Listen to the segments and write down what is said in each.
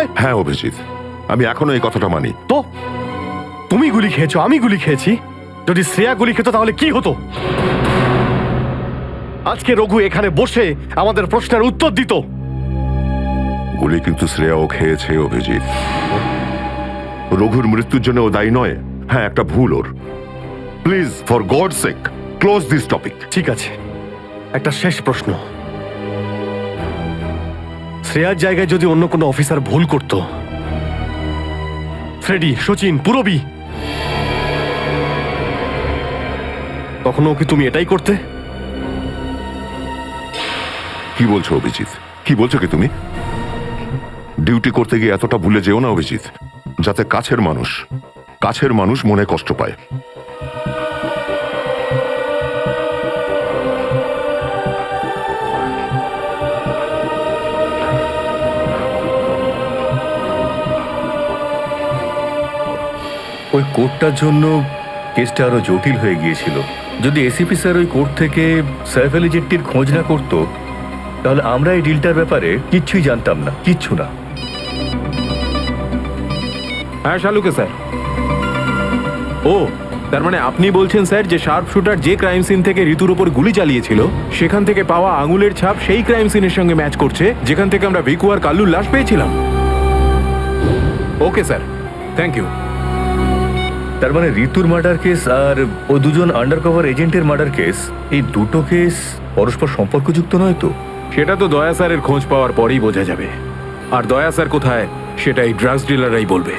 নয়? হ্যাঁ অভিজিৎ, আমি এখনো এই কথাটা মানি। তো তুমি গুলি খেয়েছো, আমি গুলি খেয়েছি। যদি শ্রেয়া গুলি খেত তাহলে কি হতো? আজকে রঘু এখানে বসে আমাদের প্রশ্নের উত্তর দিত। গুলি কিন্তু শ্রেয়াও খেয়েছে অভিজিৎ। রঘুর মৃত্যুর জন্য ও দায়ী নয়। হ্যাঁ, একটা ভুল ওর। Please, for God sake, close this topic. ঠিক আছে, একটা শেষ প্রশ্ন। শ্রেয়ার জায়গায় যদি অন্য কোনো অফিসার ভুল করত, ফ্রেডি, সচিন, পুরবী, তখনও কি তুমি এটাই করতে? কি বলছো অভিজিৎ? কি বলছো কি তুমি? ডিউটি করতে গিয়ে এতটা ভুলে যেও না অভিজিৎ, যাতে কাছের মানুষ মনে কষ্ট পায়। ওই কোর্টটার জন্য কেসটা আরো জটিল হয়ে গিয়েছিল। যদি এসিপি স্যার ওই কোর্ট থেকে সাইফ আলী জেট্টির খোঁজ না করতো, তাহলে আমরা এই ডিলটার ব্যাপারে কিচ্ছুই জানতাম না, কিচ্ছু না। হ্যাঁ শালুকে স্যার। ও, তার মানে আপনি বলছেন স্যার যে শার্প শুটার যে ক্রাইম সিন থেকে ঋতুর উপর গুলি চালিয়েছিল, সেখান থেকে পাওয়া আঙুলের ছাপ সেই ক্রাইম সিনের সঙ্গে ম্যাচ করছে যেখান থেকে আমরা ভিকু আর কাল্লুর লাশ পেয়েছিলাম। Okay sir, thank you. তার মানে ঋতুর মার্ডার কেস আর ও দুজন আন্ডারকভার এজেন্টের মার্ডার কেস, এই দুটো কেস পরস্পর সম্পর্কযুক্ত নয় তো? সেটা তো দয়া স্যারের খোঁজ পাওয়ার পরেই বোঝা যাবে। আর দয়া স্যার কোথায় সেটা এই ড্রাগস ডিলাররাই বলবে।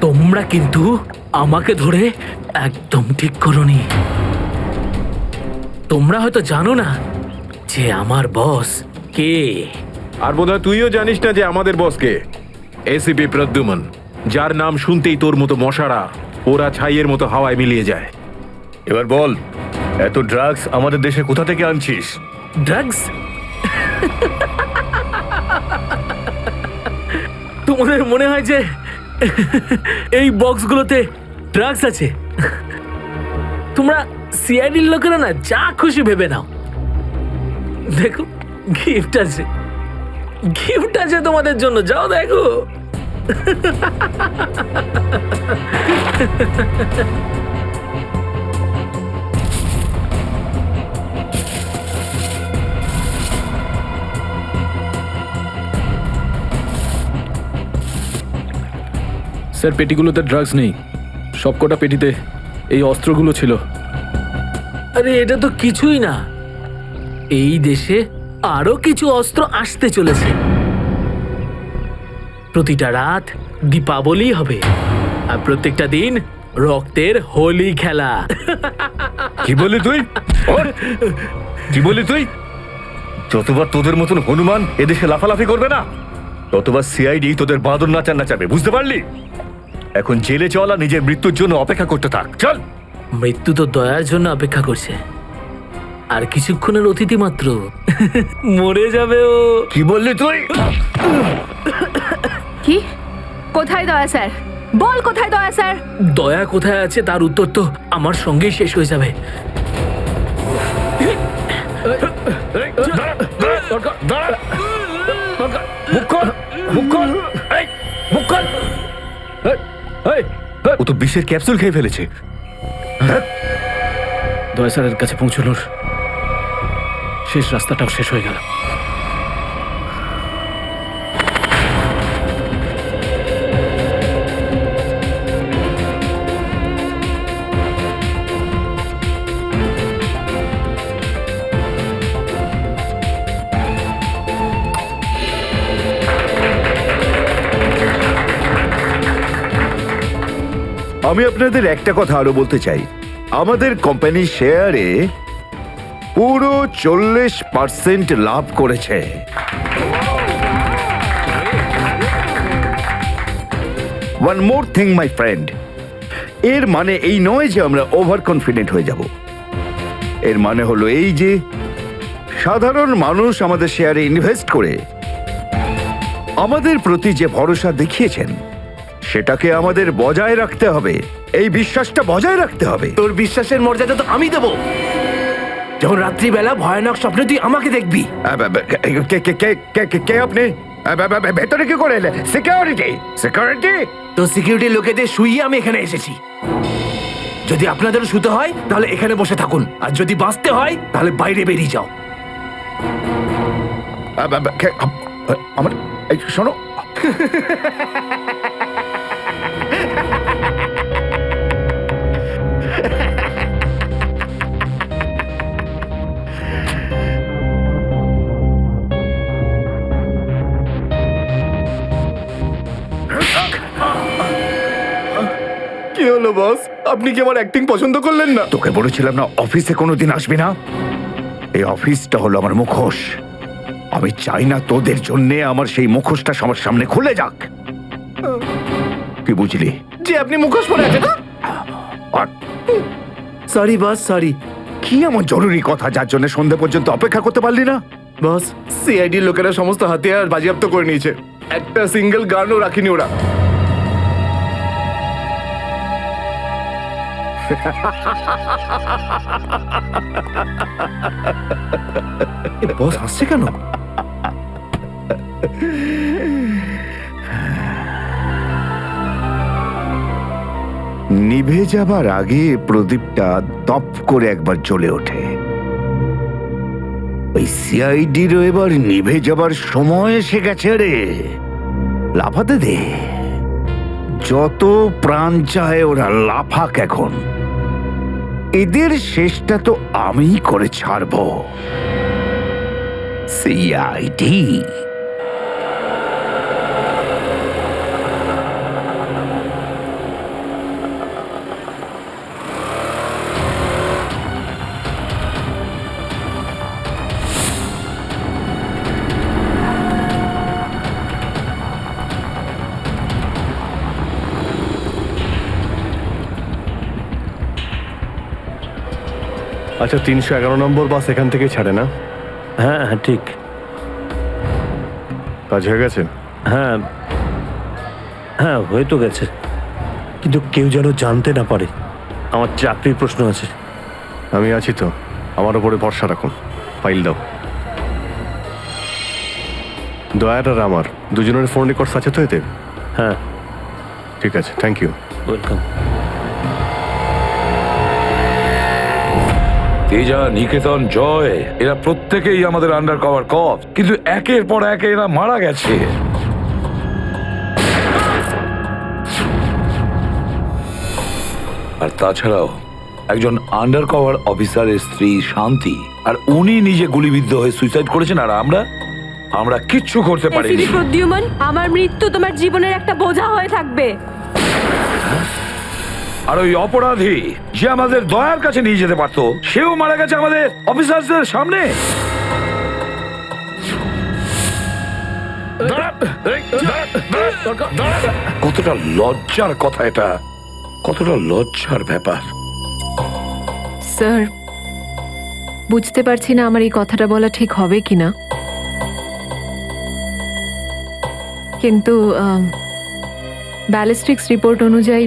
তোমরা কিন্তু আমাকে ধরে একদম ঠিক করোনি। তোমরা হয়তো জানো না যে আমার বস কে। আর বোধহয় তুইও জানিস না যে আমাদের বসকে, এসিপি প্রদ্যুমন, যার নাম শুনতেই তোর মতো মশারা ওরা ছাইয়ের মতো হাওয়ায় মিলিয়ে যায়। এবার বল, এত ড্রাগস আমাদের দেশে কোথা থেকে আনছিস? ড্রাগস? তোমাদের মনে হয় যে এই বক্সগুলোতে ড্রাগস আছে? তোমরা সিআইডির লোকেরা না যা খুশি ভেবে নাও। দেখো, গিফট আছে, গিফট আছে তোমাদের জন্য, যাও দেখো। স্যার, পেটিগুলোতে ড্রাগস নেই, সবকটা পেটিতে এই অস্ত্রগুলো ছিল। আরে এটা তো কিছুই না, এই দেশে আরো কিছু অস্ত্র আসতে চলেছে। প্রতিটা রাত দীপাবলি হবে। আর প্রত্যেকটা দিন রক্তের হোলি খেলা। কি বললি তুই? ওর? কি বললি তুই? যতবার তোদের মতন হনুমান এদেশে লাফালাফি করবে না, ততবার সিআইডি তোদের বাঁদর নাচাবে, বুঝতে পারলি? এখন জেলে চল আর নিজের মৃত্যুর জন্য অপেক্ষা করতে থাক, চল। মৃত্যু তো দয়ার জন্য অপেক্ষা করছে, আর কিছুক্ষণের অতিথি মাত্র। মরে যাবে ও। কি বললি তুই? কি? কোথায় দয়া স্যার? বল কোথায় দয়া স্যার? দয়া কোথায় আছে তার উত্তর তো আমার সঙ্গেই শেষ হয়ে যাবে। ও তো বিষের ক্যাপসুল খেয়ে ফেলেছে। দয়া স্যারের কাছে পৌঁছানোর শেষ রাস্তাটাও শেষ হয়ে গেল। আমি আপনাদের একটা কথা আরো বলতে চাই, আমাদের কোম্পানির শেয়ারে পুরো 40% লাভ করেছে। One more thing my friend, এর মানে এই নয় যে আমরা ওভার কনফিডেন্ট হয়ে যাব। এর মানে হলো এই যে সাধারণ মানুষ আমাদের শেয়ারে ইনভেস্ট করে আমাদের প্রতি যে ভরসা দেখিয়েছেন সেটাকে আমাদের বজায় রাখতে হবে। এই বিশ্বাসটা বজায় রাখতে হবে। তোর বিশ্বাসের মর্যাদা তো আমি দেবো যখন রাত্রিবেলা ভয়ানক স্বপ্নে তুই আমাকে দেখবি। কে আপনি? ভেতরে কি করে এলে? সিকিউরিটি? সিকিউরিটি? তো সিকিউরিটি লোকেদের শুইয়ে আমি এখানে এসেছি। যদি আপনাদেরও শুতে হয় তাহলে এখানে বসে থাকুন, আর যদি বাঁচতে হয় তাহলে বাইরে বেরিয়ে যাও। আমার এই শোনো, কি হলো বস? আপনি কি আমার অ্যাক্টিং পছন্দ করলেন না? তোকে বলেছিলাম না অফিসে কোনোদিন আসবি না? এই অফিসটা হলো আমার মুখোশ। আমি চাই না তোদের জন্যে আমার সেই মুখোশটা সবার সামনে খুলে যাক। কি বুঝলি? যে আপনি মুখোশ পরে আছেন। আর সরি বস, সরি। কি এমন জরুরি কথা যার জন্য সন্ধ্যে পর্যন্ত অপেক্ষা করতে পারলি না? বস, সিআইডির লোকেরা সমস্ত হাতিয়ার বাজেয়াপ্ত করে নিয়েছে, একটা সিঙ্গেল গানও রাখিনি ওরা। বস হাসছে কেন? নিভে যাবার আগে প্রদীপটা দপ করে একবার জ্বলে ওঠে। ওই সিআইডিরও এবার নিভে যাবার সময় এসে গেছে রে। লাফাতে দে, যত প্রাণ চায় ওরা লাফাক এখন। এদের শেষটা তো আমি করে ছাড়বো। সিআইডি আচ্ছা, 311 নম্বর বাস এখান থেকে ছাড়ে না? হ্যাঁ হ্যাঁ ঠিক। কাজ হয়ে গেছে? হ্যাঁ হ্যাঁ হয়ে তো গেছে, কিন্তু কেউ যেন জানতে না পারে। আমার চাকরির প্রশ্ন আছে। আমি আছি তো, আমার উপরে ভরসা রাখুন। ফাইল দাও। দয়ার আর আমার দুজনের ফোন রেকর্ডস আছে তো এতে? হ্যাঁ ঠিক আছে, থ্যাংক ইউ। ওয়েলকাম। তেজা, নিকেতন, জয় এরা প্রত্যেকেই আমাদের আন্ডার কভার কপ, কিন্তু একের পর এক এরা মারা গেছে। আর তাছাড়াও একজন আন্ডার কভার অফিসারের স্ত্রী শান্তি, আর উনি নিজে গুলিবিদ্ধ হয়ে সুইসাইড করেছেন, আর আমরা কিচ্ছু করতে পারিনি। প্রদ্যুম্ন, আমার মৃত্যু তোমার জীবনের একটা বোঝা হয়ে থাকবে। আর ওই অপরাধী যে আমাদের দয়ার কাছে নিয়ে যেতে পারতো সেও মারা গেছে আমাদের অফিসারদের সামনে। কতটা লজ্জার কথা এটা, কতটা লজ্জার ব্যাপার। স্যার বুঝতে পারছি না আমার এই কথাটা বলা ঠিক হবে কিনা, কিন্তু ব্যালিস্টিক্স রিপোর্ট অনুযায়ী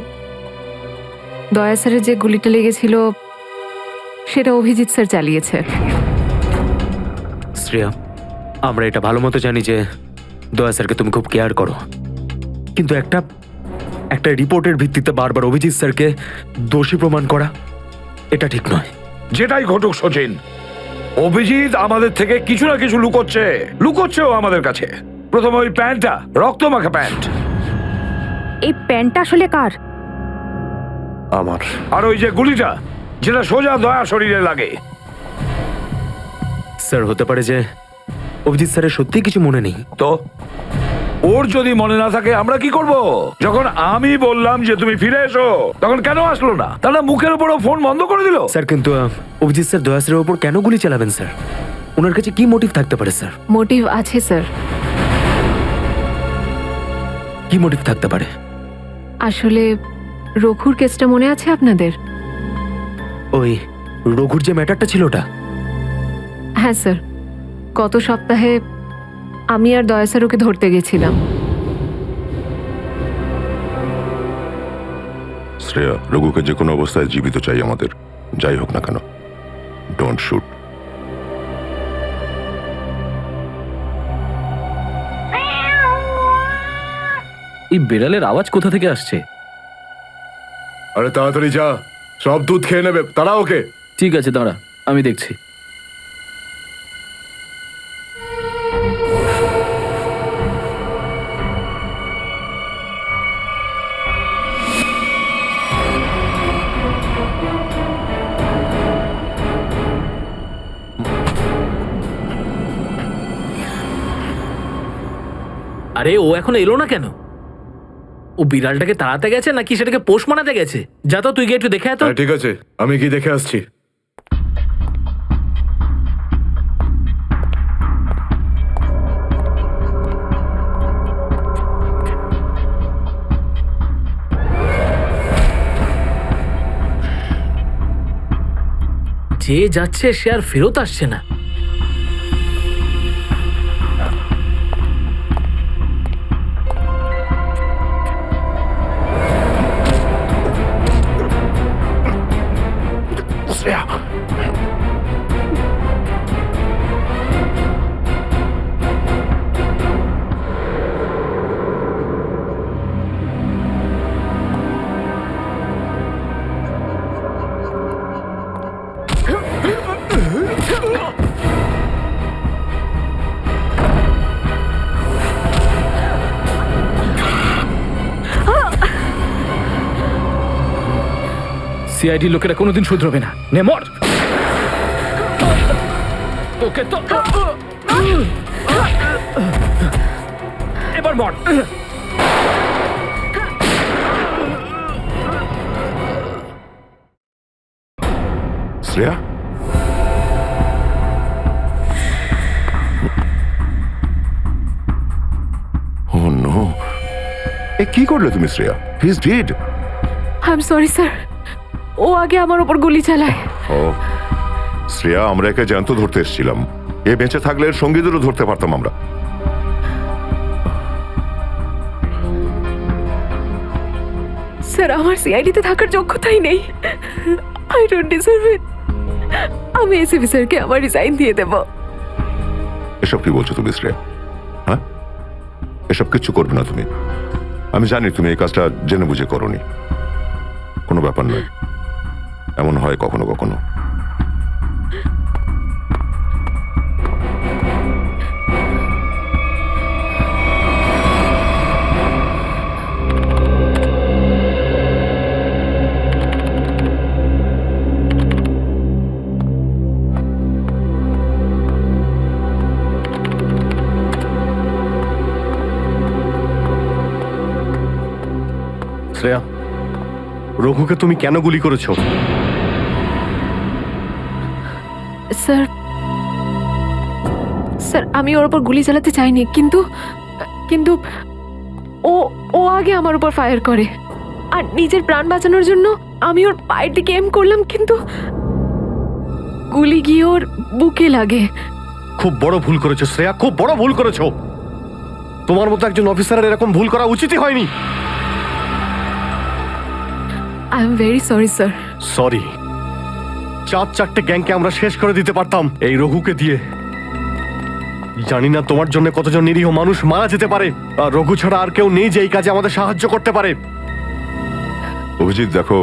দয়া স্যারের যে গুলিটা লেগেছিল সেটা অভিজিৎ স্যার চালিয়েছে। শ্রেয়া, আমরা এটা ভালো মতো জানি যে দয়া স্যারকে তুমি খুব কেয়ার করো, কিন্তু একটা রিপোর্টের ভিত্তিতে বারবার অভিজিৎ স্যারকে দোষী প্রমাণ করা এটা ঠিক নয়। যেটাই ঘটুক সচিন, অভিজিৎ আমাদের থেকে কিছু না কিছু লুকোচ্ছেও আমাদের কাছে। প্রথমে ওই প্যান্টটা, রক্তমাখা প্যান্ট। এই প্যান্টটা আসলে কার? আমার। আর ওই যে গুলিটা, যেটা সোজা দয়া শরীরে লাগে। স্যার, হতে পারে যে অভিজিৎ স্যারের সত্যি কিছু মনে নেই। তো ওর যদি মনে না থাকে আমরা কি করব? যখন আমি বললাম যে তুমি ফিরে এসো, তখন কেন আসলো না? তাহলে মুখের উপরও ফোন বন্ধ করে দিল। স্যার, কিন্তু অভিজিৎ স্যার দয়া স্যারের ওপর কেন গুলি চালাবেন স্যার? ওনার কাছে কি মোটিভ থাকতে পারে স্যার? মোটিভ আছে স্যার। কি মোটিভ থাকতে পারে? আসলে রঘুর কেসটা মনে আছে আপনাদের? ওই রঘুর যে ম্যাটারটা ছিল ওটা? হ্যাঁ স্যার, গত সপ্তাহে আমি আর দয়া স্যার ওকে ধরতে গেছিলাম। শ্রেয়া, রঘুকে যে কোনো অবস্থায় জীবিত চাই আমাদের, যাই হোক না কেন। Don't shoot. এই বেড়ালের আওয়াজ কোথা থেকে আসছে? আরে তাড়াতাড়ি যা, সব দুধ খেয়ে নেবে, তারা ওকে। ঠিক আছে, দাঁড়া, আমি দেখছি। আরে ও এখনো এলো না কেন? ও বিড়ালটাকে তাড়াতে গেছে নাকি সেটাকে পোষ মানাতে গেছে? যা তো, তুই গিয়ে একটু দেখে আয় তো। হ্যাঁ, ঠিক আছে, আমি কি দেখে আসছি। যে যাচ্ছে সে আর ফেরত আসছে না। সিআইডি লোকেরা কোনোদিন শুধরবে না। নে মর। ওকে তো এবার মর। শ্রেয়া, ও নো, এ কি করলে তুমি Shreya? He is dead. I am sorry sir, ও আগে আমার ওপর গুলি চালায়। ও শ্রেয়া, আমরা একে জ্যান্ত ধরতে এসেছিলাম। এ বেঁচে থাকলে এর সঙ্গীদেরও ধরতে পারতাম আমরা। স্যার, আমার সিআইডিতে থাকার যোগ্যতাই নেই। আই ডোন্ট ডিজার্ভ ইট। আমি এসিপি স্যারকে আমার রিজাইন দিয়ে দেব। এসব কি বলছো তুমি শ্রেয়া? হ্যাঁ, এসব কিচ্ছু করবে না তুমি। আমি জানি তুমি এই কাজটা জেনে বুঝে করোনি। কোনো ব্যাপার নয়, এমন হয় কখনো কখনো। শ্রেয়া, রঘুকে তুমি কেন গুলি করেছো? স্যার স্যার আমি ওর উপর গুলি চালাতে চাইনি, কিন্তু কিন্তু ও ও আগে আমার উপর ফায়ার করে, আর নিজের প্রাণ বাঁচানোর জন্য আমি ওর পায়ের দিকে এম করলাম, কিন্তু গুলি গিয়ে ওর বুকে লাগে। খুব বড় ভুল করেছো শ্রেয়া, খুব বড় ভুল করেছো। তোমার মতো একজন অফিসারের এরকম ভুল করা উচিতই হয়নি। I am very sorry sir. Sorry? 4-4টে গ্যাংকে আমরা শেষ করে দিতে পারতাম এই রঘুকে দিয়ে। জানি না তোমার জন্য কতজন নিরীহ মানুষ মারা যেতে পারে, আর রঘু ছাড়া আর কেউ নেই যে এই কাজে আমাদের সাহায্য করতে পারে। অভিজিৎ দেখো,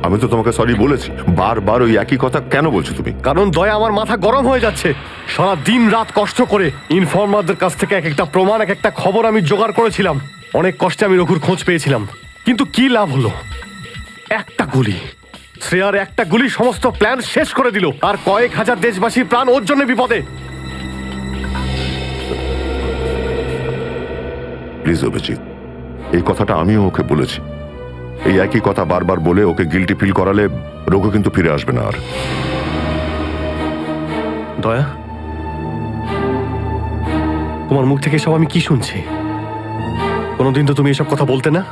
আমি তো তোমাকে সরি বলেছি, বারবার ওই একই কথা কেন বলছো তুমি? কারণ দয়া আমার মাথা গরম হয়ে যাচ্ছে। সারা দিন রাত কষ্ট করে ইনফর্মারদের কাছ থেকে এক একটা প্রমাণ, এক একটা খবর আমি জোগাড় করেছিলাম। অনেক কষ্টে আমি রঘুর খোঁজ পেয়েছিলাম, কিন্তু কি লাভ হলো? একটা গুলি, শ্রেয়ার একটা গুলি সমস্ত প্ল্যান শেষ করে দিল, আর কয়েক হাজার দেশবাসীর প্রাণ ওর জন্য বিপদে। প্লিজ অভিজিৎ, এই কথাটা আমিও ওকে বলেছি। এই একই কথা বারবার বলে ওকে গিল্টি ফিল করালে রঘু কিন্তু ফিরে আসবে না আর। দয়া, তোমার মুখ থেকে সব আমি কি শুনছি? কোনোদিন তো তুমি এসব কথা বলতে না।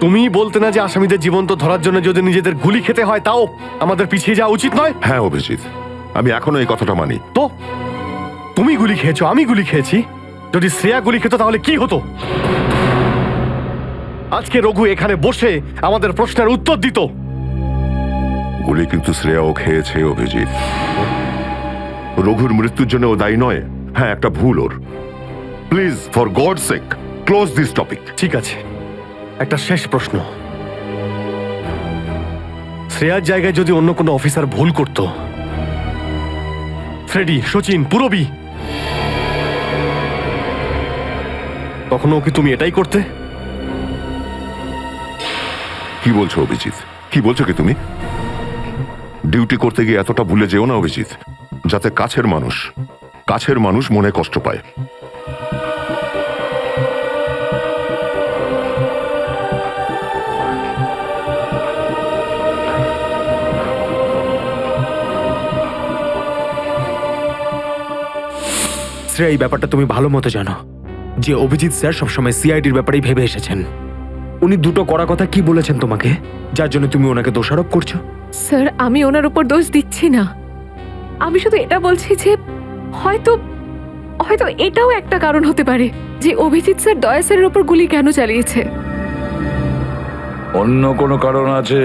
তুমি বলতে না যে আসামিদের জীবন্ত ধরার জন্য যদি নিজেদের গুলি খেতে হয় তাও আমাদের পিছিয়ে যাওয়া উচিত নয়। হ্যাঁ অভিজিৎ, আমি এখনো এই কথাটা মানি। তো তুমি গুলি খেয়েছো, আমি গুলি খেয়েছি। যদি শ্রেয়া গুলি খেত তাহলে কি হতো? আজকে রঘু এখানে বসে আমাদের প্রশ্নের উত্তর দিত। গুলি কিন্তু শ্রেয়াও খেয়েছে অভিজিৎ। রঘুর মৃত্যুর জন্য ও দায়ী নয়। হ্যাঁ, একটা ভুল ওর। Please for God sake close this topic. ঠিক আছে, একটা শেষ প্রশ্ন। শ্রেয়ার জায়গায় যদি অন্য কোনো অফিসার ভুল করত, ফ্রেডি, সচিন, পুরবী, তখনও কি তুমি এটাই করতে? কি বলছো অভিজিৎ? কি বলছো কি তুমি? ডিউটি করতে গিয়ে এতটা ভুলে যেও না অভিজিৎ, যাতে কাছের মানুষ মনে কষ্ট পায়। শ্রেয়া, এই ব্যাপারটা তুমি ভালো মতো জানো যে অভিজিৎ স্যার সবসময় সিআইডির ব্যাপারেই ভেবে এসেছেন। উনি দুটো কড়া কথা কি বলেছেন তোমাকে, যার জন্য তুমি ওনাকে দোষারোপ করছো? স্যার আমি ওনার উপর দোষ দিচ্ছি না, আমি শুধু এটা বলছি যে হয়তো হয়তো এটাও একটা কারণ হতে পারে যে অভিজিৎ স্যার দয়া স্যারের উপর গুলি কেন চালিয়েছে। অন্য কোনো কারণ আছে?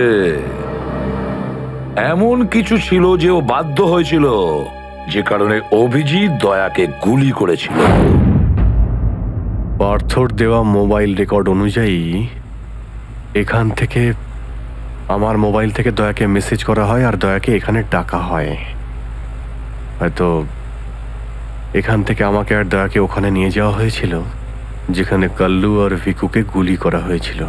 এমন কিছু ছিল যে ও বাধ্য হয়েছিল, যে কারণে অভিজিৎ দয়াকে গুলি করেছিল। পার্থর দেওয়া মোবাইল রেকর্ড অনুযায়ী এখান থেকে আমার মোবাইল থেকে দয়াকে মেসেজ করা হয় আর দয়াকে এখানে ডাকা হয়। হয়তো এখান থেকে আমাকে আর দয়াকে ওখানে নিয়ে যাওয়া হয়েছিল যেখানে কাল্লু আর ভিকুকে গুলি করা হয়েছিল।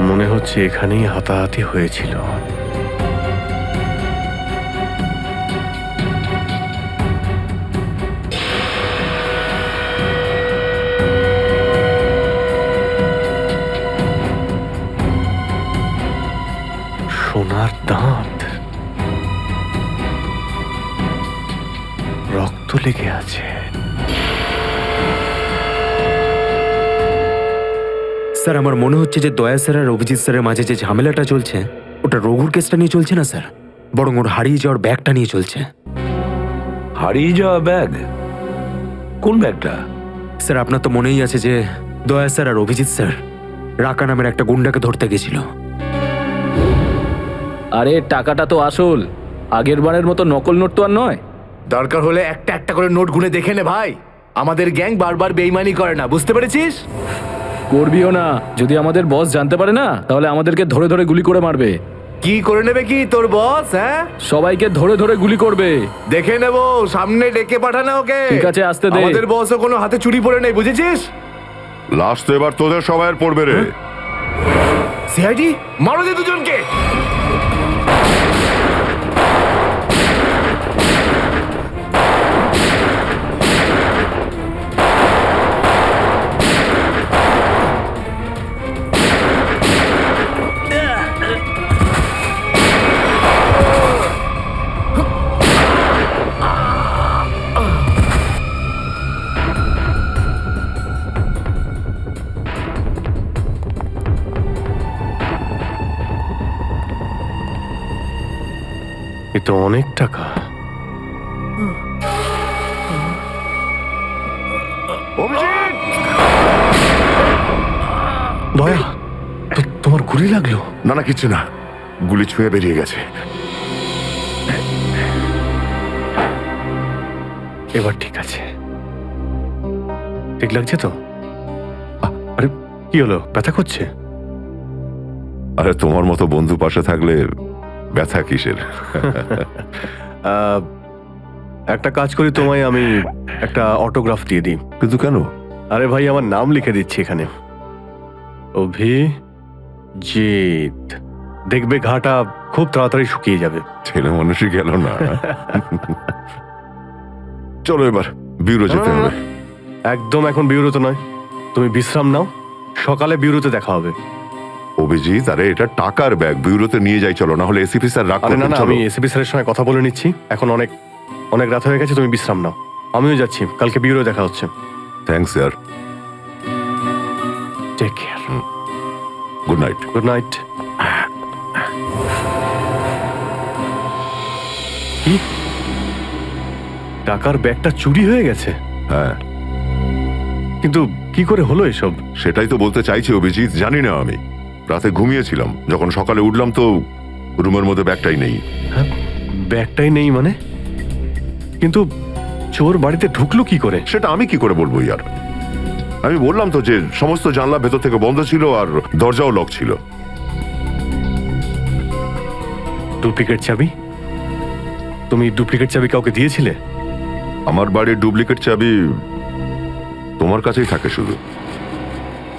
মনে হচ্ছে এখানেই হাতাহাতি হয়েছিল। সোনার দাঁত, রক্ত লেগে আছে। স্যার, আমার মনে হচ্ছে যে দয়া স্যার আর অভিজিৎ স্যারের মাঝে যে ঝামেলাটা চলছে ওটা রঘুর কেসটা নিয়ে চলছে না স্যার, বরং ওর হারিয়ে যাওয়ার ব্যাগটা নিয়ে চলছে। হারিয়ে যাওয়া ব্যাগ? কোন ব্যাগটা? স্যার, আপনার তো মনেই আছে যে দয়া স্যার আর অভিজিৎ স্যার রাকা নামের একটা গুন্ডাকে ধরতে গেছিল। আরে টাকাটা তো আসল, আগের বারের মতো নকল নোট তো আর নয়। দরকার হলে একটা একটা করে নোট গুনে দেখে নে ভাই। আমাদের গ্যাং বারবার বেইমানি করে না, বুঝতে পেরেছিস? করবিও না, যদি আমাদের বস জানতে পারে না তাহলে আমাদেরকে ধরে ধরে গুলি করে মারবে। কি করে নেবে কি তোর বস? হ্যাঁ, সবাইকে ধরে ধরে গুলি করবে। দেখে নেবো, সামনে ডেকে পাঠানো ওকে। ঠিক আছে, আসতে দে। আমাদের বসও কোনো হাতে চুরি পড়ে নেই, বুঝেছিস? লাস্ট তো এবার তোদের সবাইয়ের পড়বে রে। সিআইডি মারো যে দুজনকে। এ তো অনেক টাকা। অভিজিৎ! দয়া, তোমার গুলি লাগলো? না না, কিচ্ছু না, গুলি ছুঁয়ে বেরিয়ে গেছে। এবার ঠিক আছে, ঠিক লাগছে তো? আরে কি হলো, ব্যথা করছে? আরে তোমার মতো বন্ধু পাশে থাকলে ব্যথা কিসের? একটা কাজ করি, তোমায় আমি একটা অটোগ্রাফ দিয়ে দিই। কিন্তু কেন? আরে ভাই, আমার নাম লিখে দিচ্ছি এখানে, অভিজিৎ। দেখবে ঘাটা খুব তাড়াতাড়ি শুকিয়ে যাবে। ছেলে মানুষই গেল না। চলো এবার বিউরো যেতে হবে। একদম এখন বিউরোতে নয়, তুমি বিশ্রাম নাও, সকালে বিউরোতে দেখা হবে। অভিজিৎ, আরে এটা টাকার ব্যাগ, বিউরোতে নিয়ে যাই চলো, না হলে এসিপি স্যার রাগ আরে না করবেন। না, চলো। আমি এসিপি স্যারের সঙ্গে কথা বলে নিচ্ছি, এখন অনেক অনেক রাত হয়ে গেছে, তুমি বিশ্রাম নাও। আমিও যাচ্ছি, কালকে বিউরো দেখা হচ্ছে। Thanks sir. Take care. Good night. Good night. কি, টাকার ব্যাগটা চুরি হয়ে গেছে? হ্যাঁ, কিন্তু কি করে হলো এসব? সেটাই তো বলতে চাইছি অভিজিৎ, জানি না। আমি রাতে ঘুমিয়েছিলাম, যখন সকালে উঠলাম তো রুমের মধ্যে ব্যাগটাই নেই। হ্যাঁ, ব্যাগটাই নেই মানে? কিন্তু চোর বাড়িতে ঢুকলো কি করে? সেটা আমি কি করে বলবো ইয়ার? আমি বললাম তো যে সমস্ত জানলা ভেতর থেকে বন্ধ ছিল আর দরজাও লক ছিল। ডুপ্লিকেট চাবি? তুমি ডুপ্লিকেট চাবি কাউকে দিয়েছিলে? আমার বাড়ির ডুপ্লিকেট চাবি তোমার কাছেই থাকে শুধু,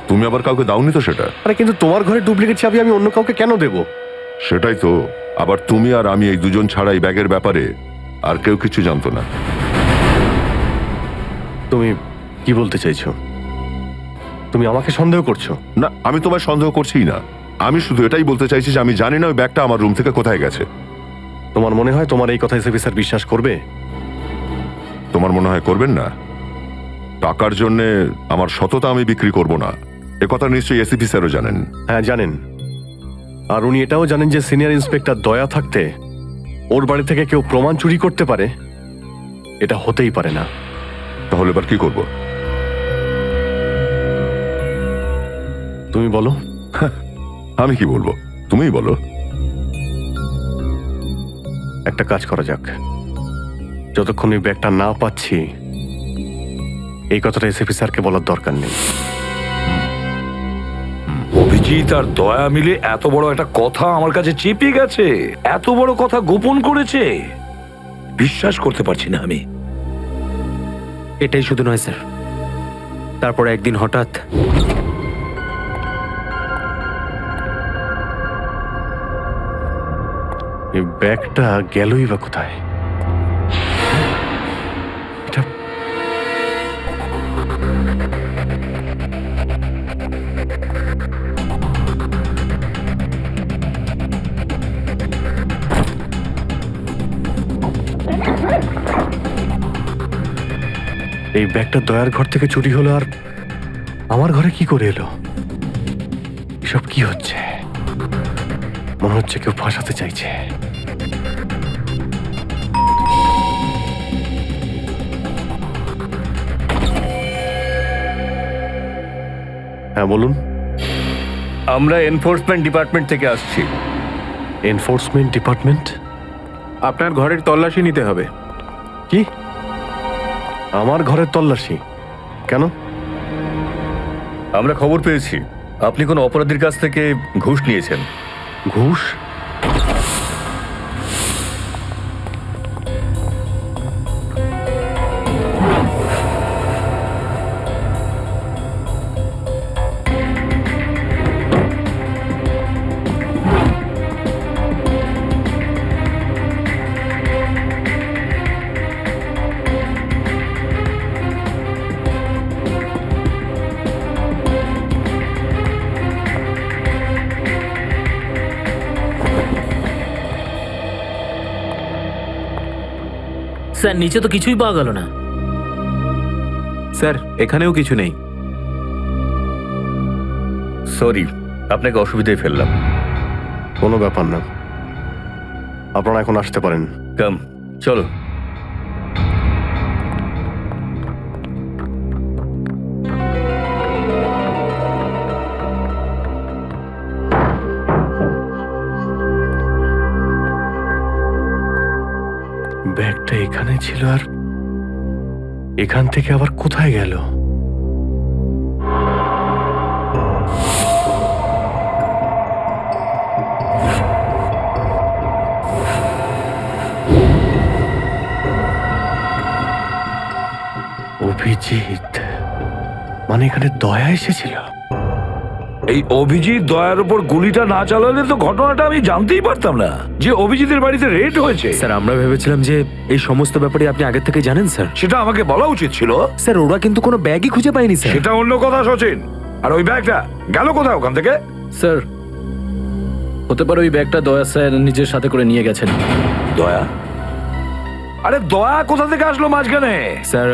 তুমি আবার কাউকে দাওনি তো সেটা? আরে কিন্তু তোমার ঘরে ডুপ্লিকেট চাবি আমি অন্য কাউকে কেন দেব? সেটাই তো, আবার তুমি আর আমি এই দুজন ছাড়া এই ব্যাগের ব্যাপারে আর কেউ কিছু জানতো না। তুমি কি বলতে চাইছো? তুমি আমাকে সন্দেহ করছো? না, আমি তোমায় সন্দেহ করছিই না, আমি শুধু এটাই বলতে চাইছি যে আমি জানি না ওই ব্যাগটা আমার রুম থেকে কোথায় গেছে। তোমার মনে হয় তোমার এই কথা এসএপি স্যার বিশ্বাস করবে? তোমার মনে হয় করবেন না? টাকার জন্য আমার সততা আমি বিক্রি করব না, এ কথা নিশ্চয়ই এসিপি স্যারও জানেন। হ্যাঁ জানেন, আর উনি এটাও জানেন যে সিনিয়র ইন্সপেক্টর দয়া থাকতে ওর বাড়ি থেকে কেউ প্রমাণ চুরি করতে পারে, এটা হতেই পারে না। তাহলে এবার কি করব? তুমি বলো। আমি কি বলবো, তুমিই বলো। একটা কাজ করা যাক, যতক্ষণ এই ব্যাগটা না পাচ্ছি এই কথাটা এসএপি স্যারকে বলার দরকার নেই। অভিজিৎ আর দয়া মিলে এত বড় একটা কথা আমার কাছে চেপে গেছে, এত বড় কথা গোপন করেছে, বিশ্বাস করতে পারছি না আমি। এটাই শুধু নয় স্যার, তারপর একদিন হঠাৎ এই ব্যাগটা গেলই বা কোথায়? এটা এই ব্যাগটা দয়ার ঘর থেকে চুরি হলো, আর আমার ঘরে কি করে এলো? এসব কি হচ্ছে? মনে হচ্ছে কেউ ফাঁসাতে চাইছে। হ্যাঁ বলুন। আমরা এনফোর্সমেন্ট ডিপার্টমেন্ট থেকে আসছি। Enforcement department? আপনার ঘরের তল্লাশি নিতে হবে। কি? আমার ঘরের তল্লাশি কেন? আমরা খবর পেয়েছি আপনি কোনো অপরাধীর কাছ থেকে ঘুষ নিয়েছেন। ঘুষ? স্যার নিচে তো কিছুই পাওয়া গেল না। স্যার এখানেও কিছু নেই। সরি, আপনাকে অসুবিধায় ফেললাম। কোনো ব্যাপার না, আপনারা এখন আসতে পারেন। কাম, চলো। ব্যাগটা এখানে ছিল, আর এখান থেকে আবার কোথায় গেল? অভিজিৎ, মানে এখানে দয়া এসেছিল? এই অভিজিৎ দয়ার উপর গুলিটা না চালালে তো ঘটনাটা আমি জানতেই পারতাম না যে অভিজিতের বাড়িতে রেড হয়েছে। স্যার আমরা ভেবেছিলাম যে এই সমস্ত ব্যাপারে আপনি আগে থেকে জানেন স্যার। সেটা আমাকে বলা উচিত ছিল। স্যার ওরা কিন্তু কোনো ব্যাগই খুঁজে পায়নি স্যার। সেটা অন্য কথা সচিন। আর ওই ব্যাগটা গেল কোথায় ওখান থেকে? স্যার হতে পারে ওই ব্যাগটা দয়া স্যার নিজের সাথে করে নিয়ে গেছেন। দয়া? আরে দয়া কোথা থেকে আসলো মাঝখানে? স্যার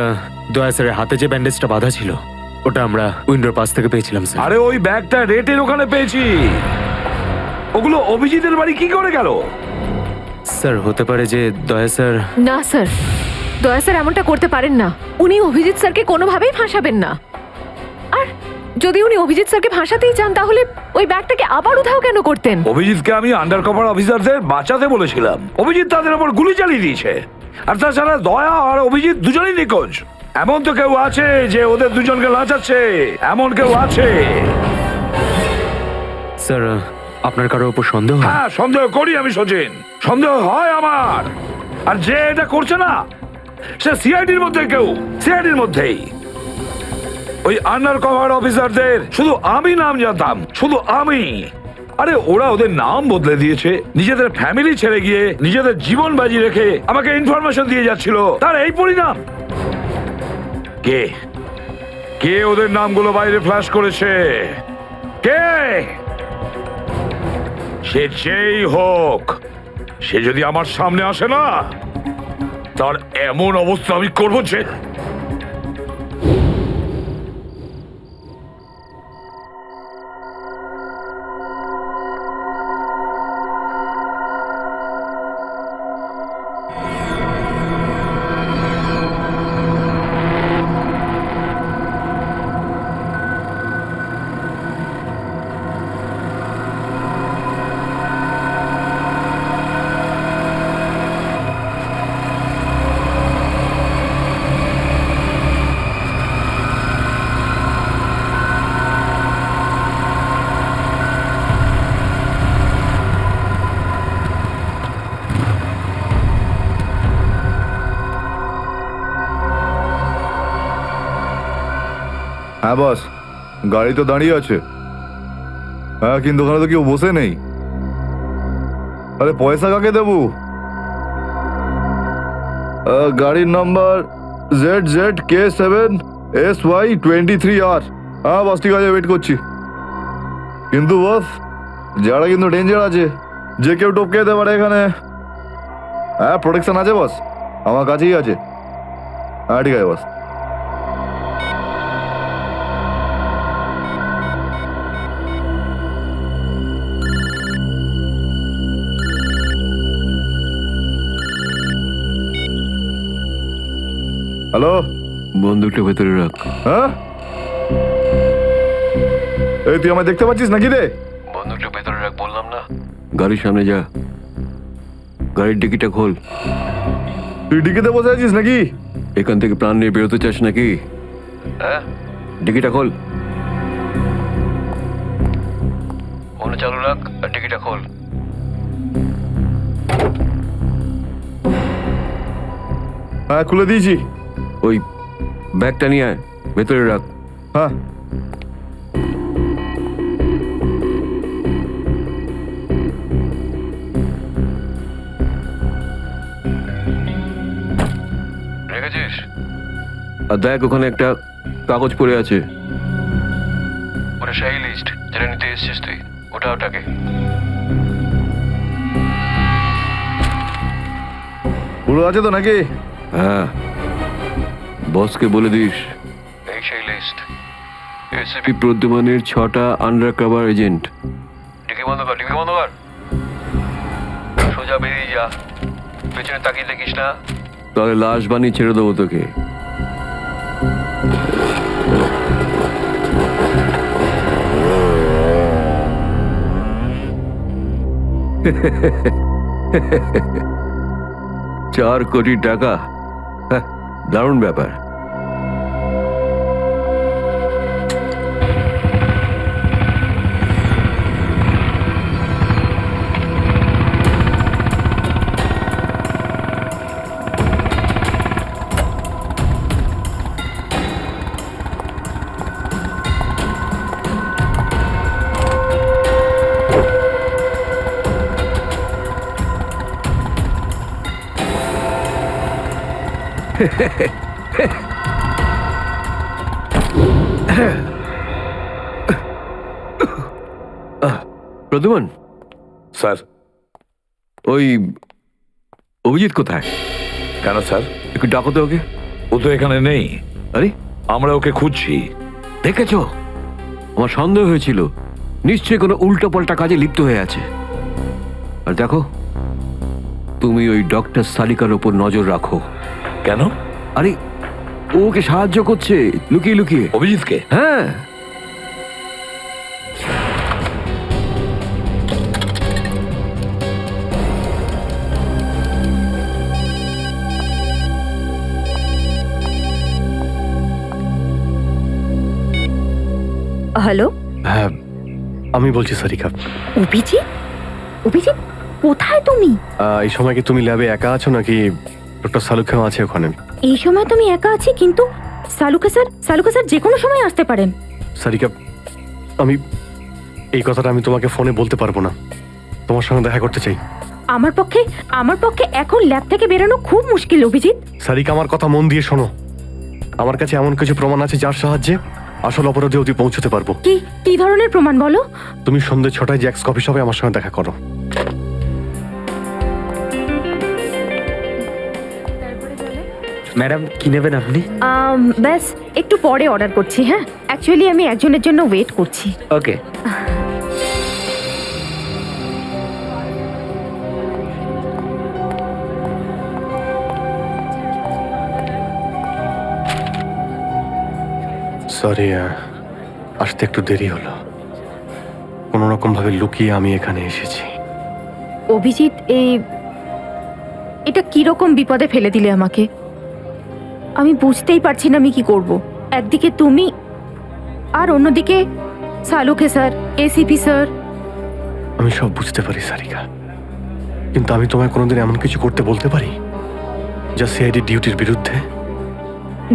দয়া স্যারের হাতে যে ব্যান্ডেজটা বাঁধা ছিল ওটা আমরা উইন্ডোর পাশ থেকে পেয়েছিলাম স্যার। আরে ওই ব্যাগটা রেটের ওখানে পেয়েছি। ওগুলো অভিজিতের বাড়ি কি করে গেল? স্যার হতে পারে যে দয়া স্যার। না স্যার, দয়া স্যার এমনটা করতে পারেন না। উনি অভিজিৎ স্যারকে কোনোভাবেই ফাঁসাবেন না। আর যদি উনি অভিজিৎ স্যারকে ফাঁসাতেই চান তাহলে ওই ব্যাগটাকে আবার উধাও কেন করতেন? অভিজিৎকে আমি আন্ডার কভার অফিসারদের বাঁচাতে বলেছিলাম। অভিজিৎ তাদের উপর গুলি চালিয়ে দিয়েছে। আর তাছাড়া দয়া আর অভিজিৎ দুজনেই নিখোঁজ। এমন তো কেউ আছে যে ওদের দুজনকে লাচাচ্ছে, এমন কেউ আছে? স্যার আপনার কারোর উপর সন্দেহ? হ্যাঁ, সন্দেহ করি আমি সচিন, সন্দেহ হয় আমার। আর যে এটা করছে না সে সিআইডির মধ্যে কেউ, সিআইডির মধ্যেই। ওই আন্ডার কভার অফিসারদের শুধু আমি নাম জানতাম, শুধু আমি। আরে ওরা ওদের নাম বদলে দিয়েছে, নিজেদের ফ্যামিলি ছেড়ে গিয়ে নিজেদের জীবন বাজি রেখে আমাকে ইনফরমেশন দিয়ে যাচ্ছিল। তার এই পরিণাম। কে কে ওদের নামগুলো বাইরে ফ্ল্যাশ করেছে? কে? সে যেই হোক, সে যদি আমার সামনে আসে না, তার এমন অবস্থা আমি করবো যে। হ্যাঁ বস, গাড়ি তো দাঁড়িয়ে আছে। হ্যাঁ কিন্তু ওখানে তো কেউ বসে নেই। আরে পয়সা কাকে দেবো? গাড়ির নাম্বার ZZK7SY23R। হ্যাঁ বস ঠিক আছে, ওয়েট করছি। কিন্তু বস যারা কিন্তু ডেঞ্জার আছে, যে কেউ টপকে যেতে পারে এখানে। হ্যাঁ প্রোটেকশন আছে বস, আমার কাছেই আছে। হ্যাঁ ঠিক আছে বস। হ্যালো, বন্দুকটা ভেতরে রাখ। হ্যাঁ এই তুই আমায় দেখতে পাচ্ছিস নাকি রে? বন্দুকটা ভেতরে রাখ বললাম না। গাড়ির সামনে যা, গাড়ির ডিকিটা খোল। তুই ডিকিতে বসে আছিস নাকি? এখান থেকে প্রাণ নিয়ে বেরোতে চাস নাকি? হ্যাঁ, ডিকিটা খোল। ফোনে চালু রাখ আর ডিকিটা খোল। হ্যাঁ খুলে দিয়েছি। ওই ব্যাগটা নিয়ে আয়, ভেতরে রাখ। হ্যাঁ রেখেছিস? আর দেখ ওখানে একটা কাগজ পড়ে আছে, ওটা সেই লিস্ট যেটা নিতে এসেছিস তুই। ওটাকে পুরো আছে তো নাকি? হ্যাঁ, বসকে বলে দিস এই সেই লিস্ট। এসিপি প্রদ্যুমানের 6টা আন্ডার কভার এজেন্ট। ডিকি বন্ধ কর, ডিকি বন্ধ কর। সোজা বেরিয়ে যা, পেছনে তাকিয়ে দেখিস না। তাহলে লাশ বানিয়ে ছেড়ে দেবো তোকে। $4 কোটি, হ্যাঁ, দারুণ ব্যাপার। প্রদ্যুমান স্যার। ওই অভিজিৎ কোথায়? কেন স্যার? একটু ডাকো তো ওকে। ও তো এখানে নেই। আরে, আমরা ওকে খুঁজছি। দেখেছো, আমার সন্দেহ হয়েছিল নিশ্চয়ই কোনো উল্টো পাল্টা কাজে লিপ্ত হয়ে আছে। আর দেখো, তুমি ওই ডক্টর সালিকার ওপর নজর রাখো। কেন? আরে, ও ওকে সাহায্য করছে লুকিয়ে লুকিয়ে। অভিজিৎকে? হ্যাঁ। হ্যালো, হ্যাঁ, আমি বলছি সারিকা। অভিজিৎ? অভিজিৎ, কোথায় তুমি? এই সময় কি তুমি ল্যাবে একা আছো নাকি ডক্টর সালুখাও আছে ওখানে? এই সময় তুমি একা আছি, কিন্তু সালুকা স্যার যে কোনো সময় আসতে পারেন। সারিকা, আমি এই কথাটা আমি তোমাকে ফোনে বলতে পারবো না। তোমার সঙ্গে দেখা করতে চাই। আমার পক্ষে এখন ল্যাব থেকে বেরোনো খুব মুশকিল অভিজিৎ। সারিকা, আমার কথা মন দিয়ে শোনো। আমার কাছে এমন কিছু প্রমাণ আছে যার সাহায্যে আসল অপরাধী অবধি পৌঁছতে পারবো। কি ধরনের প্রমাণ বলো? তুমি সন্ধ্যে 6টায় জ্যাক্স কফি শপে আমার সঙ্গে দেখা করো। ম্যাডাম, কি নেবেন আপনি? ব্যাস একটু পরে অর্ডার করছি। হ্যাঁ, অ্যাকচুয়ালি আমি একজনের জন্য ওয়েট করছি। ওকে। সরি, আসতে একটু দেরি হলো। কোনো রকম ভাবে লুকিয়ে আমি এখানে এসেছি। অভিজিৎ, এটা কিরকম বিপদে ফেলে দিলে আমাকে। আমি বুঝতেই পারছি না আমি কি করব। একদিকে তুমি আর অন্যদিকে সালুকে স্যার, এসিপি স্যার। আমি সব বুঝতে পারি সারিকা, কিন্তু আমি তোমায় কোনোদিন এমন কিছু করতে বলতে পারি যা সিআইডি ডিউটির বিরুদ্ধে?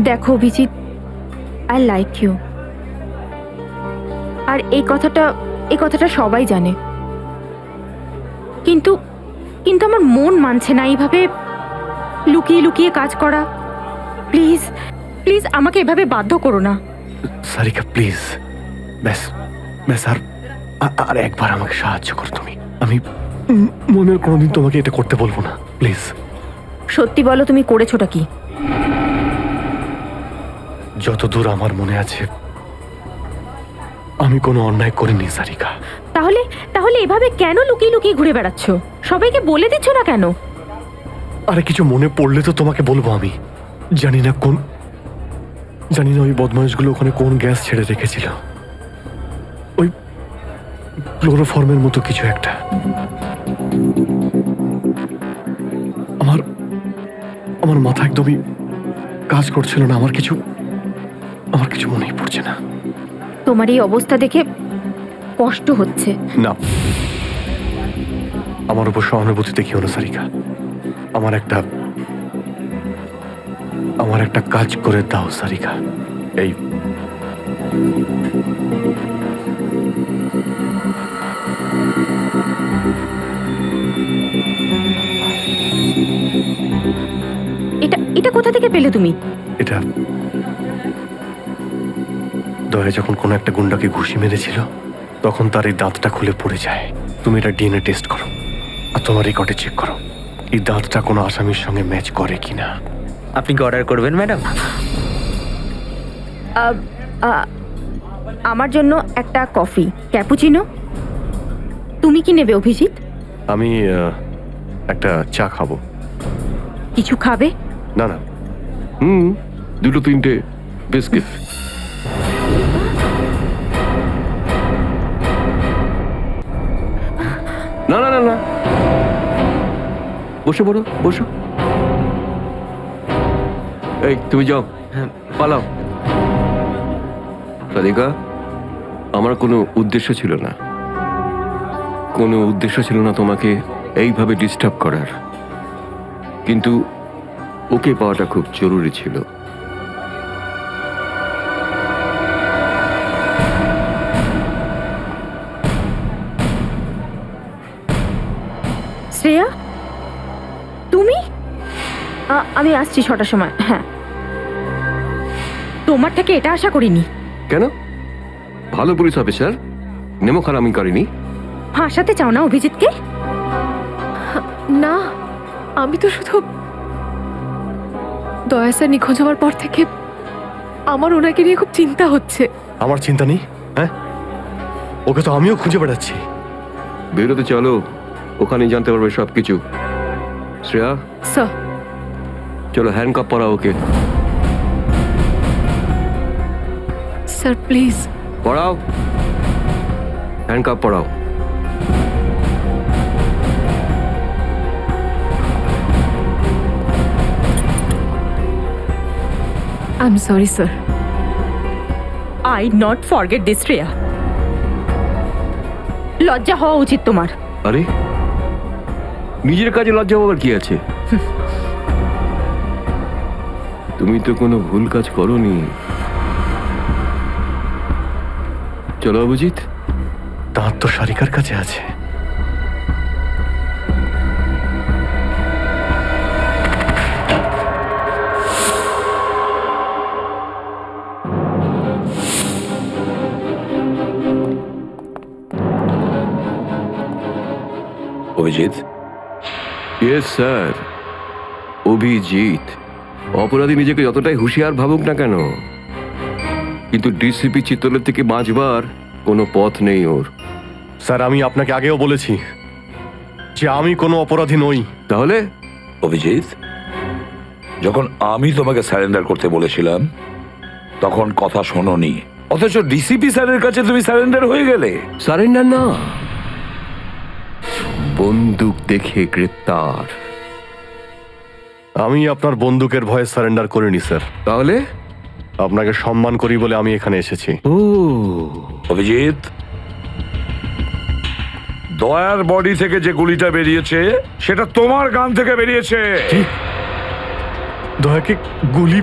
দেখো অভিজিৎ, আই লাইক ইউ, আর এই কথাটা সবাই জানে, কিন্তু আমার মন মানছে না এইভাবে লুকিয়ে লুকিয়ে কাজ করা। প্লিজ প্লিজ আমাকে এভাবে বাধ্য করো না। সারিকা প্লিজ, ব্যাস ব্যাস, আর একবার আমাকে সাহায্য করো তুমি। আমি মনে কোনোদিন তোমাকে এটা করতে বলবো না, প্লিজ। সত্যি বলো, তুমি করেছোটা কি? যতদূর আমার মনে আছে আমি কোনো অন্যায় করিনি সারিকা। তাহলে এভাবে কেন লুকিয়ে লুকিয়ে ঘুরে বেড়াচ্ছ? সবাইকে বলে দিচ্ছ না কেন? আরে কিছু মনে পড়লে তো তোমাকে বলবো। আমি জানি না ওই বদমাইশগুলো ওখানে কোন গ্যাস ছেড়ে রেখেছিল। ওই ক্লোরোফর্মের মতো কিছু একটা। আমার মাথা একদমই কাজ করছিল না। আমার কিছু মনেই পড়ছে না। তোমার এই অবস্থা দেখে কষ্ট হচ্ছে। না, আমার উপর সহানুভূতি দেখিও না সারিকা। আমার একটা কাজ করে দাও সারিকা। এই এটা কোথা থেকে পেলে তুমি? এটা দয়া যখন কোনো একটা গুন্ডাকে ঘুষি মেরেছিল তখন তার এই দাঁতটা খুলে পড়ে যায়। তুমি এটা ডিএনএ টেস্ট করো আর তোমার রেকর্ডে চেক করো এই দাঁতটা কোনো আসামির সঙ্গে ম্যাচ করে কিনা। আপনি কি অর্ডার করবেন ম্যাডাম? আমার জন্য একটা কফি ক্যাপুচিনো। তুমি কি নেবে অভিজিৎ? আমি একটা চা খাবো। কিছু খাবে? না না, হুম, 2-3টে বিস্কিট। না না না না, বসে পড়ো, বসো। এই তুমি যাও, পালাও। সারিকা, আমার কোনো উদ্দেশ্য ছিল না, কোনো উদ্দেশ্য ছিল না তোমাকে এইভাবে ডিস্টার্ব করার, কিন্তু ওকে পাওয়াটা খুব জরুরি ছিল। শ্রেয়া, তুমি? আমি আসছি 6টার সময়। হ্যাঁ, তোমার থেকে এটা আশা করিনি। কেন? ভালো পুলিশ অফিসার, নেমো খারামি করিনি। ফাঁসাতে চাও না অভিজিৎকে? না, আমি তো শুধু দয়া স্যার নিখোঁজ হওয়ার পর থেকে আমার ওনাকে নিয়ে খুব চিন্তা হচ্ছে। আমার চিন্তা নেই, হ্যাঁ, ওকে তো আমিও খুঁজে বেড়াচ্ছি। বেরোতে চলো, ওখানেই জানতে পারবে সব কিছু। শ্রেয়া, স্যার। চলো হ্যান্ডকাপ পরাও ওকে। Sir please. পড়াও, হ্যান্ডকাপ পড়াও। I am sorry sir. I not forget this Shreya. লজ্জা হওয়া উচিত তোমার। আরে, নিজের কাজে লজ্জা পাওয়ার কি আছে? তুমি তো কোনো ভুল কাজ করোনি। চলো অভিজিৎ, তার তো সারিকার কাছে আছে। অভিজিৎ? Yes sir, Abhijit. অপরাধী নিজেকে যতটাই হুঁশিয়ার ভাবুক না কেন, কিন্তু ডিসিপি চিত্তলের থেকে বাঁচবার কোনো পথ নেই ওর। স্যার, আমি আপনাকে আগেও বলেছি যে আমি কোনো অপরাধী নই। তাহলে? অভিজিৎ, যখন আমি তোমাকে সারেন্ডার করতে বলেছিলাম তখন কথা শোনোনি, অথচ ডিসিপি স্যারের কাছে তুমি সারেন্ডার হয়ে গেলে। সারেন্ডার না, বন্দুক দেখে গ্রেপ্তার। আমি আপনার বন্দুকের ভয়ে সারেন্ডার করিনি স্যার। তাহলে? আপনাকে সম্মান করি বলে আমি এখানে এসেছি। ও অভিজিৎ, দয়ার বডি থেকে যে গুলিটা বেরিয়েছে সেটা তোমার গান থেকে বেরিয়েছে। দয়াকে গুলি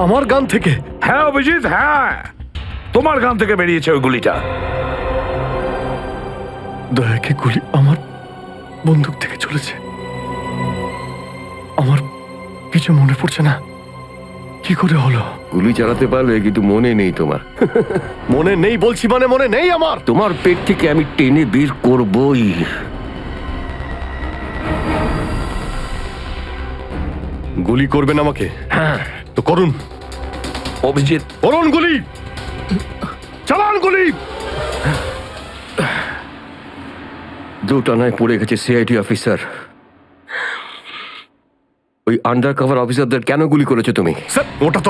আমার গান থেকে? হ্যাঁ অভিজিৎ, হ্যাঁ, তোমার গান থেকে বেরিয়েছে ওই গুলিটা। দয়াকে গুলি আমার বন্দুক থেকে চলেছে? আমার কিছু মনে পড়ছে না, কি করে হলো? গুলি চালাতে পারলে, কিন্তু মনে নেই তোমার। মনে নেই বলছি মানে মনে নেই আমার। তোমার পেট থেকে আমি টেনে বের করবই। গুলি করবেন আমাকে? হ্যাঁ, তো করুন অভিজিৎ, করুন গুলি, চালান গুলি। দুটানায় পড়ে গেছে সিআইডি অফিসার। ওই আন্ডার কভার অফিসারদের কেন গুলি করেছো তুমি? স্যার, ওটা তো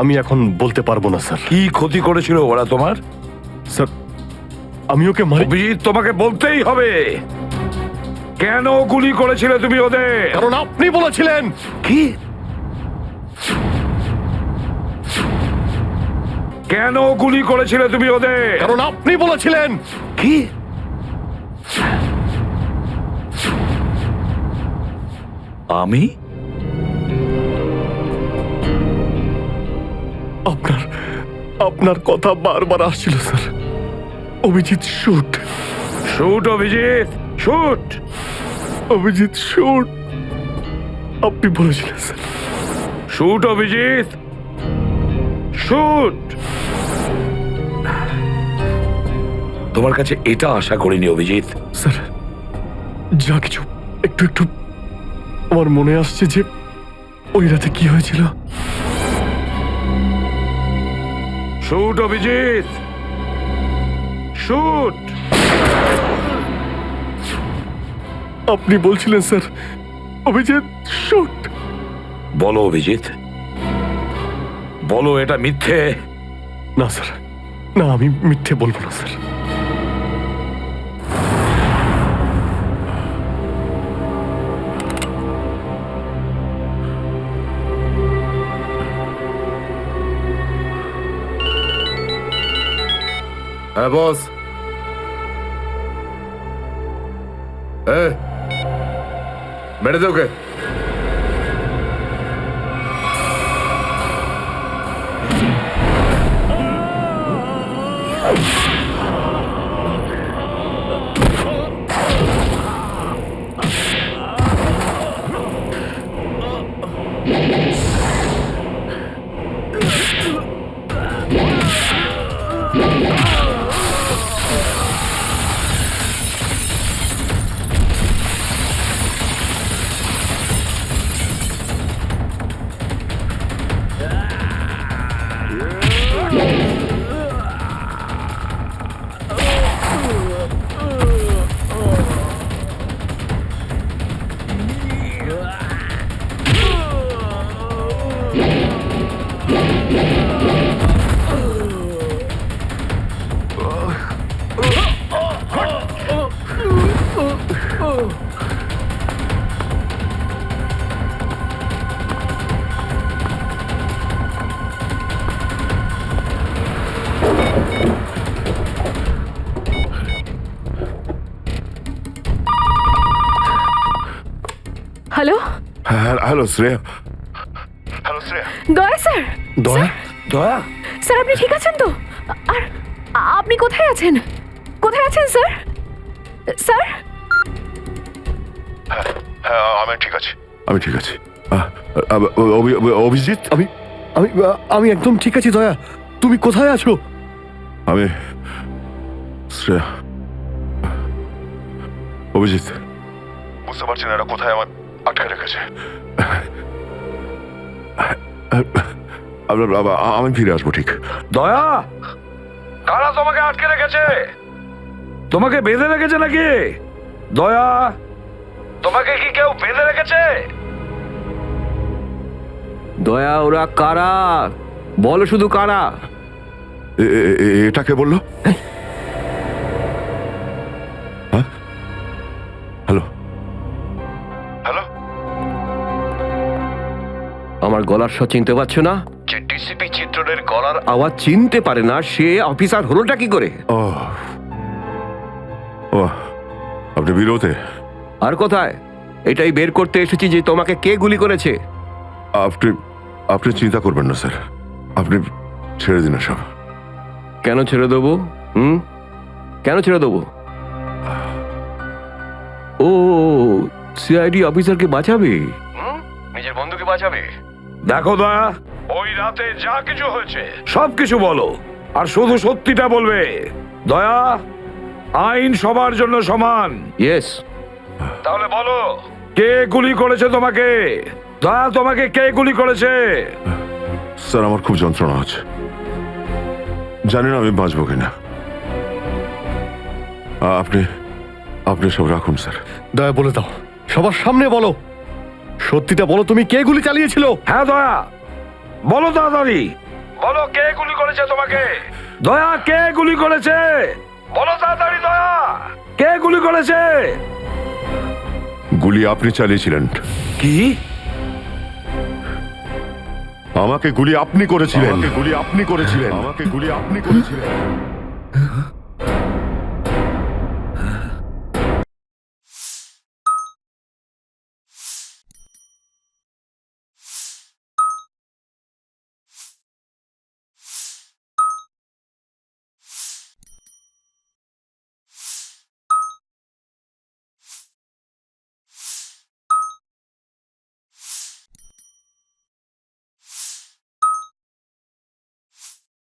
আমি এখন বলতে পারবো না স্যার। কি ক্ষতি করেছিল ওরা তোমার? স্যার, আমি ওকে মারি। অভিজিৎ, তোমাকে বলতেই হবে কেন গুলি করেছিলে তুমি ওদের। কারণ আপনি বলেছিলেন। কি? কেন গুলি করেছিলে তুমি ওদের? কারণ আপনি বলেছিলেন। কি? আমি? আপনার কথা বারবার আসছিল sir. Abhijit shoot. Shoot Abhijit, shoot. Abhijit shoot, আপনি বলেছিলেন স্যার। Shoot Abhijit, shoot. তোমার কাছে এটা আশা করিনি অভিজিৎ। স্যার, যা কিছু একটু একটু আমার মনে আসছে যে ওই রাতে কি হয়েছিল। Shoot Abhijit, shoot. আপনি বলছিলেন স্যার অভিজিৎ শুট। বলো অভিজিৎ, বলো এটা মিথ্যে। না স্যার, না আমি মিথ্যে বলবো না স্যার। হ্যাঁ বস। মেরে দে ওকে। Hello, hello Shreya. Hello Shreya. Daya sir. দয়া, দয়া, স্যার আপনি ঠিক আছেন তো? আর আপনি কোথায় আছেন? কোথায় আছেন স্যার? স্যার হ্যাঁ আমি ঠিক আছি, আমি ঠিক আছি। অভিজিৎ, আমি আমি আমি একদম ঠিক আছি। দয়া, তুমি কোথায় আছো? আমি শ্রেয়া। অভিজিৎ, বুঝতে পারছি না এরা কোথায় আমার আটকে রেখেছে। আমি ফিরে আসবো ঠিক। দয়া, কারা তোমাকে আটকে রেখেছে? তোমাকে বেঁধে রেখেছে নাকি? দয়া, তোমাকে কি কেউ বেঁধে রেখেছে? দয়া, ওরা কারা? বলো শুধু কারা। এটা কে বললো? হ্যাঁ, হ্যালো হ্যালো। আমার গলার স্বর চিনতে পারছো না? যে ডিসিপি চিত্রের গলার আওয়াজ চিনতে পারে না সে অফিসার হলোটা কি করে? ও ও, আপনি বিরোধে? আর কোথায়? এটাই বের করতে এসেছি যে তোমাকে কে গুলি করেছে। আপনি আপনি চিন্তা করবেন না স্যার, আপনি ছেড়ে দিন সব। কেন ছেড়ে দেবো? কেন ছেড়ে দেবো? ও, সিআইডি অফিসারকে বাঁচাবে, নিজের বন্ধুকে বাঁচাবে। দেখো দয়া, ওই রাতে যা কিছু হয়েছে সব কিছু বলো, আর শুধু সত্যিটা বলবে। দয়া, আইন সবার জন্য সমান। ইয়েস। তাহলে বলো, কে গুলি করেছে তোমাকে? দয়া, তোমাকে কে গুলি করেছে? স্যার আমার খুব যন্ত্রণা হচ্ছে, জানি না আমি বাঁচবো কিনা। আপনি আপনি সব রাখুন স্যার। দয়া বলে দাও, সবার সামনে বলো, সত্যিটা বলো, তুমি কে গুলি চালিয়েছিল? হ্যাঁ দয়া, বলো তাড়াতাড়ি, বলো কে গুলি করেছে তোমাকে? দয়া, কে গুলি করেছে? বলো তাড়াতাড়ি দয়া, কে গুলি করেছে? গুলি আপনি চালিয়েছিলেন। কি? আমাকে গুলি আপনি করেছিলেন। আমাকে গুলি আপনি করেছিলেন। আমাকে গুলি আপনি করেছিলেন।